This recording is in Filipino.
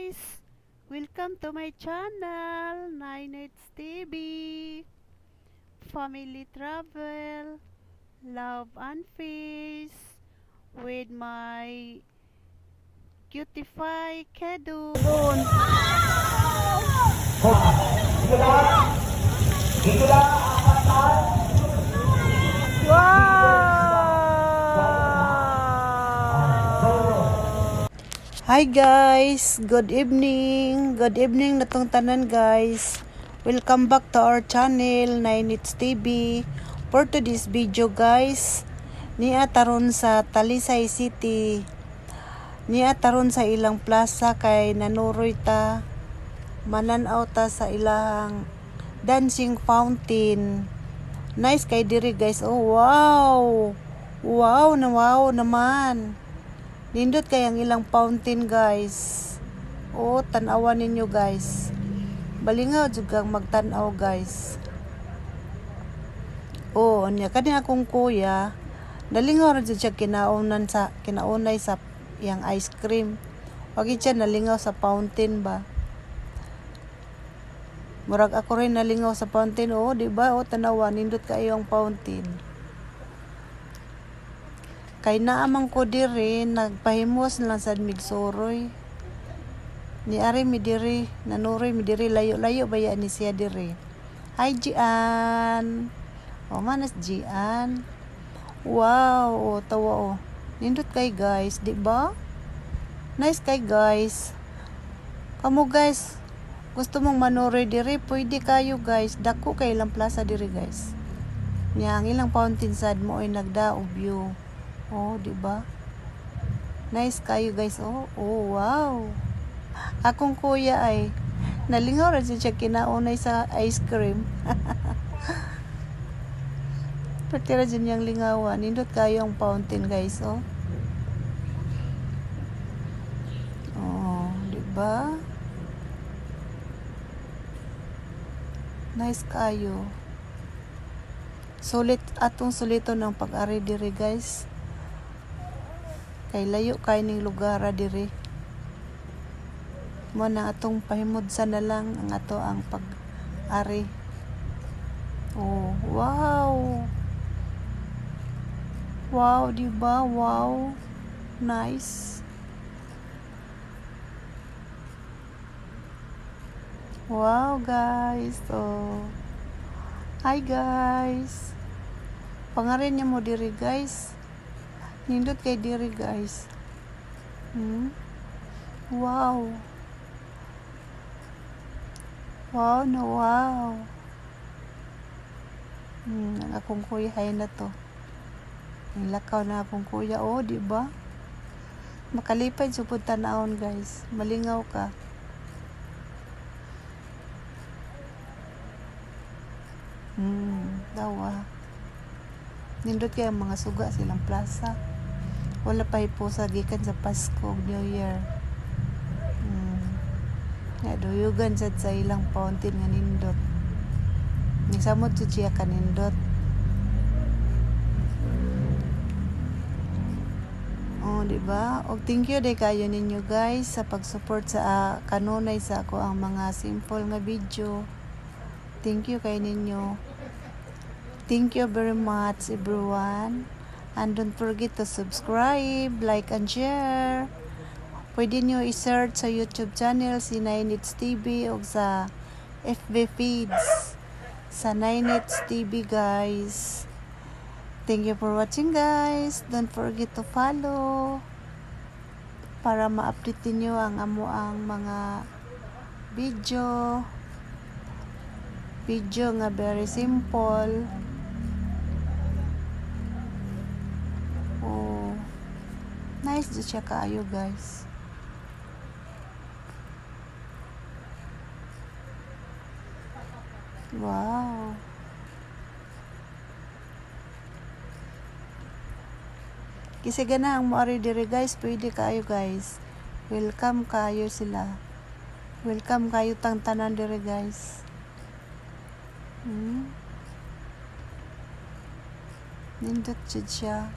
guys! Welcome to my channel, Nineits TV. Family travel, love and peace with my cutify Kedu. Hi guys, good evening natong tanan guys. Welcome back to our channel, Nineits TV. For today's video guys, niya taron sa Talisay City. Niya taron sa ilang plaza kay nanuroy ta. Mananaw ta sa ilang dancing fountain. Nice kay diri guys. Oh wow. Wow naman. Nindot kay ang ilang fountain guys. Oh, tan-awan ninyo guys. Balingaw jud kang magtan-aw guys. Oh, anya kani akong kuya, nalingaw ra jud siya kinaunay sa yang ice cream. Wagi siya nalingaw sa fountain ba. Murag ako rin nalingaw sa fountain. Oh, di ba? Oh, tanawa nindot kayo ang fountain. Kay naamang ko diri nagpahimos lang sad migsoroy. Ni ari mi diri, nanuroy mi diri layo-layo baya ni siya diri. Hi Gian. O manas Gian. Wow, o tawa o. Nindot kay guys, di ba? Nice kay guys. Kamu guys, gusto mong manuroy diri, pwede kayo guys. Dako kay ilang plaza diri guys. Nya ang ilang fountain sad mo ay nagdaog view. Oh, di ba? Nice kayo guys. Oh, wow. Akong kuya ay nalingaw ra siya kinaunay sa ice cream. Pati ra dyan yung lingawan. Nindot kayo ang fountain guys. Oh. Oh, di ba? Nice kayo. Sulit atong sulito ng pag-ari diri guys. Kay layo kay ning lugar diri. Mo na atong pahimudsa na lang ang ato ang pag-ari. Oh, wow. Wow, di ba? Wow. Nice. Wow, guys. Oh. Hi, guys. Pangarin niya mo diri, guys. Nindot kay diri guys. Wow. Wow na wow. Ang akong kuya hay na to. Ang lakaw na akong kuya. Oh, di ba? Makalipay supod tanawon guys. Malingaw ka. Dawa. Nindot kay ang mga suga silang plaza. Wala pa po sa gikan sa Pasko, New Year. Duyugan sad sa ilang fountain nga nindot. Nisamot jud siya kanindot. Oh, di ba? Og thank you day kayo ninyo guys sa pag-support sa kanunay sa ako ang mga simple nga video. Thank you kay ninyo. Thank you very much everyone. And don't forget to subscribe, like, and share. Pwede nyo i-search sa YouTube channel si Nineits TV o sa FB feeds sa Nineits TV guys. Thank you for watching guys. Don't forget to follow para ma-update niyo ang amuang mga video nga very simple. Nice do siya kaayo guys. Wow. Kasi gana ang moari diri guys, pwede kayo guys. Welcome kayo sila. Welcome kayo tang tanan diri guys. Nindot jud siya.